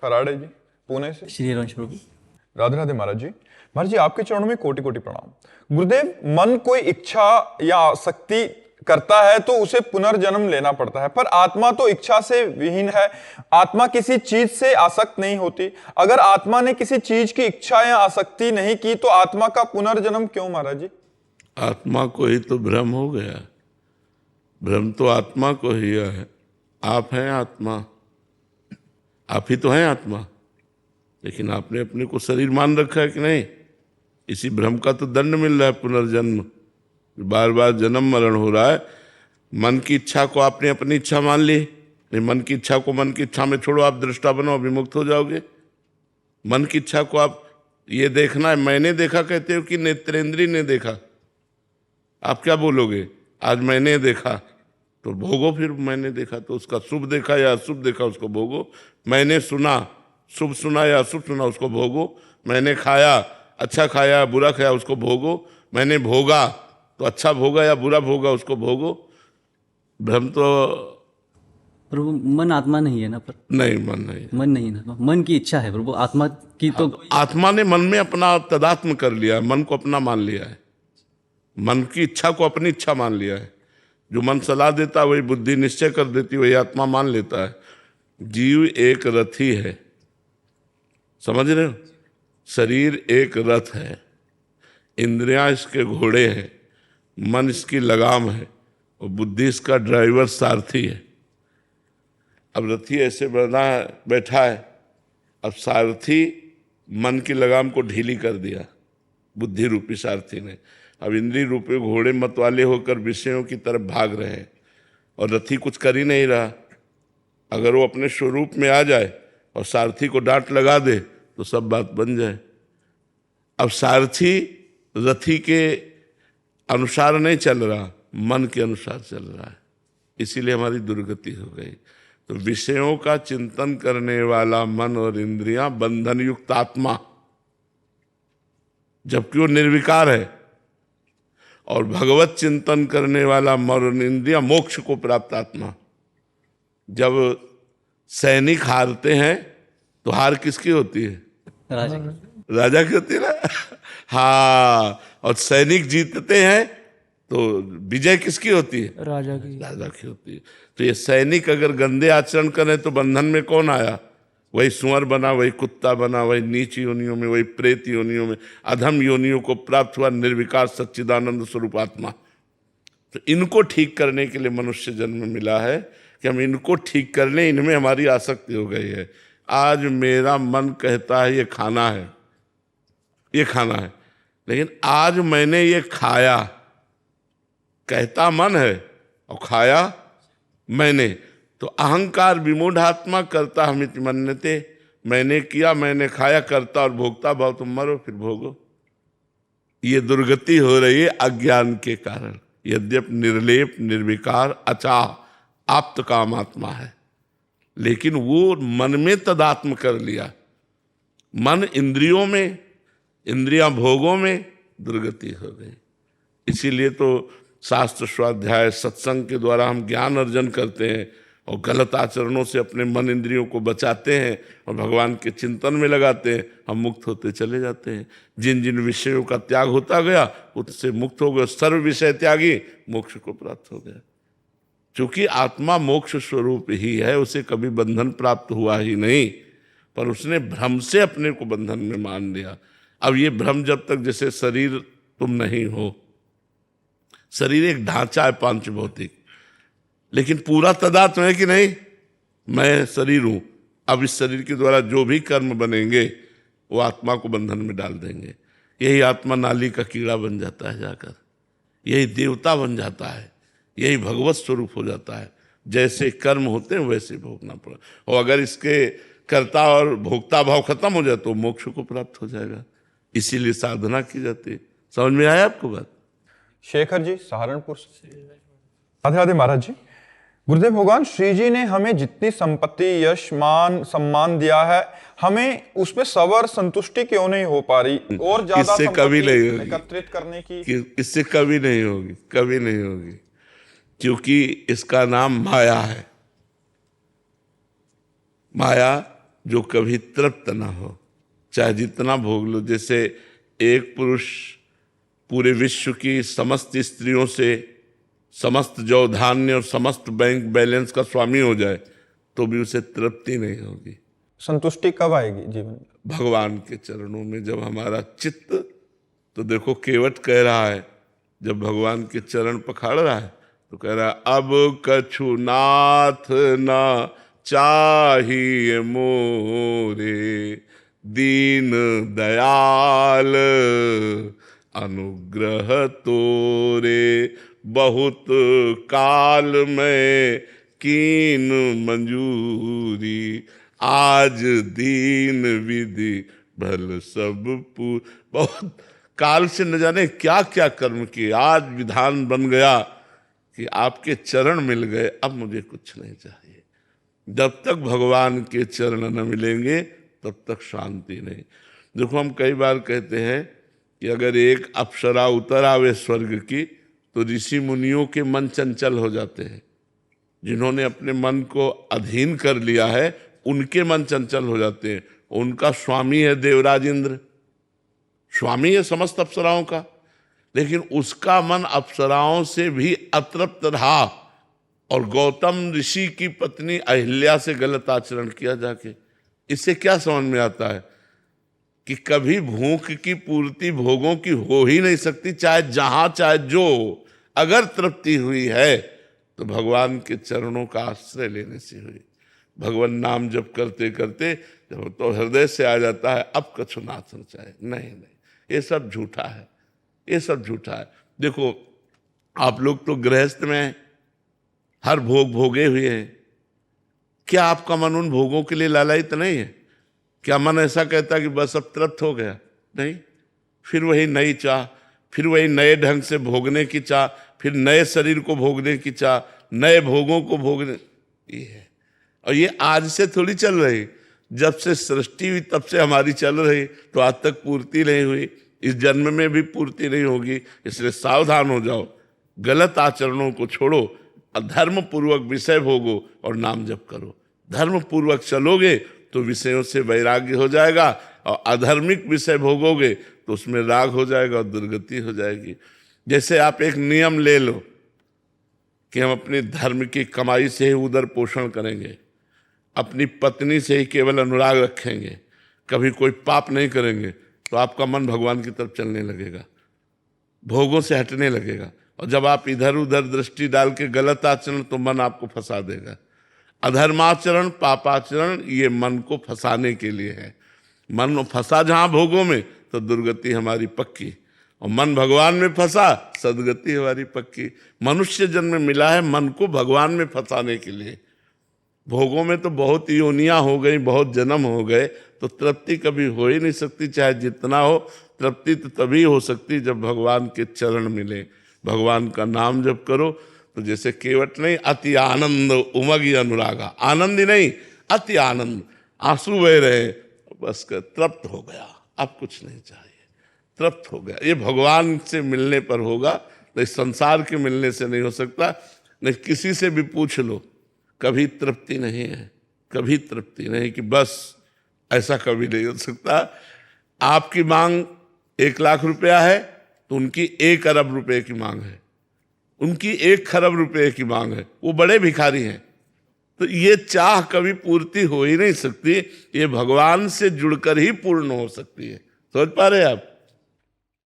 खराड़े जी, पुणे से। श्री रंश प्रभु। राधे राधे महाराज जी। महाराज जी, आपके चरणों में कोटि कोटि प्रणाम। गुरुदेव, मन कोई इच्छा या आसक्ति करता है तो उसे पुनर्जन्म लेना पड़ता है, पर आत्मा तो इच्छा से विहीन है। आत्मा किसी चीज से आसक्त नहीं होती। अगर आत्मा ने किसी चीज की इच्छा या आसक्ति नहीं की तो आत्मा का पुनर्जन्म क्यों महाराज जी? आत्मा को ही तो भ्रम हो गया। भ्रम तो आत्मा को ही है। आप हैं आत्मा, आप ही तो हैं आत्मा, लेकिन आपने अपने को शरीर मान रखा है कि नहीं। इसी भ्रम का तो दंड मिल रहा है, पुनर्जन्म। बार बार जन्म मरण हो रहा है। मन की इच्छा को आपने अपनी इच्छा मान ली। नहीं, मन की इच्छा को मन की इच्छा में छोड़ो, आप दृष्टा बनो, अभिमुक्त हो जाओगे। मन की इच्छा को आप ये देखना है, मैंने देखा कहते हो कि नेत्रेंद्रिय ने देखा। आप क्या बोलोगे? आज मैंने देखा तो भोगो, फिर मैंने देखा तो उसका शुभ देखा या अशुभ देखा उसको भोगो। मैंने सुना, शुभ सुना या अशुभ सुना उसको भोगो। मैंने खाया, अच्छा खाया बुरा खाया उसको भोगो। मैंने भोगा तो अच्छा भोगा या बुरा भोगा उसको भोगो। भ्रम तो प्रभु मन आत्मा नहीं है ना, पर नहीं, मन नहीं, मन नहीं है ना, मन की इच्छा है प्रभु। आत्मा की तो आत्मा ने मन में अपना तदात्म कर लिया है, मन को अपना मान लिया है। मन की इच्छा को अपनी इच्छा मान लिया है। जो मन सलाह देता है वही बुद्धि निश्चय कर देती, वही आत्मा मान लेता है। जीव एक रथी है, समझ रहे हो? शरीर एक रथ है, इंद्रियां इसके घोड़े हैं, मन इसकी लगाम है और बुद्धि इसका ड्राइवर सारथी है। अब रथी ऐसे बैठा है, अब सारथी मन की लगाम को ढीली कर दिया बुद्धि रूपी सारथी ने। अब इंद्रिय रूपी घोड़े मत वाले होकर विषयों की तरफ भाग रहे हैं और रथी कुछ कर ही नहीं रहा। अगर वो अपने स्वरूप में आ जाए और सारथी को डांट लगा दे तो सब बात बन जाए। अब सारथी रथी के अनुसार नहीं चल रहा, मन के अनुसार चल रहा है, इसीलिए हमारी दुर्गति हो गई। तो विषयों का चिंतन करने वाला मन और इंद्रियां बंधन युक्त आत्मा, जबकि वो निर्विकार है, और भगवत चिंतन करने वाला मन और इंद्रियां मोक्ष को प्राप्त आत्मा। जब सैनिक हारते हैं तो हार किसकी होती है? राजा। राजा की होती है ना। हाँ, और सैनिक जीतते हैं तो विजय किसकी होती है? राजा की। राजा की होती है। तो ये सैनिक अगर गंदे आचरण करें तो बंधन में कौन आया? वही सुअर बना, वही कुत्ता बना, वही नीच योनियों में, वही प्रेत योनियों में, अधम योनियों को प्राप्त हुआ निर्विकार सच्चिदानंद स्वरूप आत्मा। तो इनको ठीक करने के लिए मनुष्य जन्म मिला है कि हम इनको ठीक कर लें। इनमें हमारी आसक्ति हो गई है। आज मेरा मन कहता है ये खाना है, ये खाना है, लेकिन आज मैंने ये खाया, कहता मन है और खाया मैंने, तो अहंकार विमूढ़ आत्मा करता हमिति मन्यते। मैंने किया, मैंने खाया, करता और भोगता भाव, तुम मरो फिर भोगो। ये दुर्गति हो रही है अज्ञान के कारण। यद्यप निर्लेप निर्विकार अचाह आप्त काम आत्मा है, लेकिन वो मन में तदात्म कर लिया। मन इंद्रियों में, इंद्रियां भोगों में, दुर्गति हो गई। इसीलिए तो शास्त्र स्वाध्याय सत्संग के द्वारा हम ज्ञान अर्जन करते हैं और गलत आचरणों से अपने मन इंद्रियों को बचाते हैं और भगवान के चिंतन में लगाते हैं। हम मुक्त होते चले जाते हैं। जिन जिन विषयों का त्याग होता गया उससे मुक्त हो गए। सर्व विषय त्यागी मोक्ष को प्राप्त हो गया। क्योंकि आत्मा मोक्ष स्वरूप ही है, उसे कभी बंधन प्राप्त हुआ ही नहीं, पर उसने भ्रम से अपने को बंधन में मान लिया। अब ये भ्रम जब तक, जैसे शरीर तुम नहीं हो, शरीर एक ढांचा है पांच भौतिक, लेकिन पूरा तदात्म है कि नहीं? मैं शरीर हूं। अब इस शरीर के द्वारा जो भी कर्म बनेंगे वो आत्मा को बंधन में डाल देंगे। यही आत्मा नाली का कीड़ा बन जाता है जाकर, यही देवता बन जाता है, यही भगवत स्वरूप हो जाता है। जैसे कर्म होते हैं वैसे भोगना पड़ा। और अगर इसके कर्ता और भोक्ता भाव खत्म हो जाए तो मोक्ष को प्राप्त हो जाएगा। इसीलिए साधना की जाती है। समझ में आया आपको बात? शेखर जी, सहारनपुर से। राधे राधे महाराज जी। गुरुदेव, भगवान श्री जी ने हमें जितनी संपत्ति, यश, मान, सम्मान दिया है, हमें उसमें सबर संतुष्टि क्यों नहीं हो पा रही? और ज्यादा इससे कभी नहीं होगी, एकत्रित करने की इससे कभी नहीं होगी, कभी नहीं होगी। क्योंकि इसका नाम माया है। माया जो कभी तृप्त ना हो, चाहे जितना भोग लो। जैसे एक पुरुष पूरे विश्व की समस्त स्त्रियों से समस्त जौ धान्य और समस्त बैंक बैलेंस का स्वामी हो जाए तो भी उसे तृप्ति नहीं होगी। संतुष्टि कब आएगी जीवन में? भगवान के चरणों में जब हमारा चित्त, तो देखो केवट कह रहा है, जब भगवान के चरण पखाड़ रहा है तो कह रहा है, अब कछु नाथ ना चाहिए मोरे, दीन दयाल अनुग्रह तोरे, बहुत काल में कीन मंजूरी, आज दीन विधि भल सब बहुत काल से न जाने क्या क्या कर्म किए, आज विधान बन गया कि आपके चरण मिल गए, अब मुझे कुछ नहीं चाहिए। जब तक भगवान के चरण न मिलेंगे तब तक शांति नहीं। देखो हम कई बार कहते हैं कि अगर एक अप्सरा उतर आवे स्वर्ग की तो ऋषि मुनियों के मन चंचल हो जाते हैं। जिन्होंने अपने मन को अधीन कर लिया है उनके मन चंचल हो जाते हैं। उनका स्वामी है देवराज इंद्र, स्वामी है समस्त अप्सराओं का, लेकिन उसका मन अप्सराओं से भी अतृप्त रहा और गौतम ऋषि की पत्नी अहिल्या से गलत आचरण किया जाके। इससे क्या समझ में आता है कि कभी भूख की पूर्ति भोगों की हो ही नहीं सकती, चाहे जहां चाहे जो। अगर तृप्ति हुई है तो भगवान के चरणों का आश्रय लेने से हुई। भगवान नाम जप करते करते जब तो हृदय से आ जाता है, अब कछु नाथ न चाहे, नहीं, ये सब झूठा है, ये सब झूठा है। देखो आप लोग तो गृहस्थ में हर भोग भोगे हुए हैं, क्या आपका मन उन भोगों के लिए लालायित नहीं है? क्या मन ऐसा कहता कि बस अब तृप्त हो गया? नहीं, फिर वही नई चाह, फिर वही नए ढंग से भोगने की चाह, फिर नए शरीर को भोगने की चाह, नए भोगों को भोगने, ये है। और ये आज से थोड़ी चल रही, जब से सृष्टि हुई तब से हमारी चल रही, तो आज तक पूर्ति नहीं हुई, इस जन्म में भी पूर्ति नहीं होगी। इसलिए सावधान हो जाओ, गलत आचरणों को छोड़ो, धर्म पूर्वक विषय भोगो और नाम जप करो। धर्म पूर्वक चलोगे तो विषयों से वैराग्य हो जाएगा, और अधर्मिक विषय भोगोगे तो उसमें राग हो जाएगा और दुर्गति हो जाएगी। जैसे आप एक नियम ले लो कि हम अपने धर्म की कमाई से ही उदर पोषण करेंगे, अपनी पत्नी से ही केवल अनुराग रखेंगे, कभी कोई पाप नहीं करेंगे, तो आपका मन भगवान की तरफ चलने लगेगा, भोगों से हटने लगेगा। और जब आप इधर उधर दृष्टि डाल के गलत आचरण, तो मन आपको फंसा देगा। अधर्माचरण पापाचरण ये मन को फंसाने के लिए है। मन फंसा जहां भोगों में तो दुर्गति हमारी पक्की, और मन भगवान में फंसा सदगति हमारी पक्की। मनुष्य जन्म मिला है मन को भगवान में फंसाने के लिए। भोगों में तो बहुत योनियां हो गई, बहुत जन्म हो गए, तो तृप्ति कभी हो ही नहीं सकती, चाहे जितना हो। तृप्ति तो तभी हो सकती जब भगवान के चरण मिले, भगवान का नाम जप करो। तो जैसे केवट नहीं, अति आनंद उमगी अनुरागा, आनंद ही नहीं अति आनंद, आंसू बह रहे, बस कर तृप्त हो गया, अब कुछ नहीं चाहिए, तृप्त हो गया। ये भगवान से मिलने पर होगा, नहीं संसार के मिलने से नहीं हो सकता। नहीं किसी से भी पूछ लो, कभी तृप्ति नहीं है, कभी तृप्ति नहीं, कि बस ऐसा कभी नहीं हो सकता। आपकी मांग 1 लाख रुपया है तो उनकी 1 अरब रुपए की मांग है, उनकी 1 खरब रुपए की मांग है, वो बड़े भिखारी हैं। तो ये चाह कभी पूर्ति हो ही नहीं सकती, ये भगवान से जुड़कर ही पूर्ण हो सकती है। समझ पा रहे हैं आप?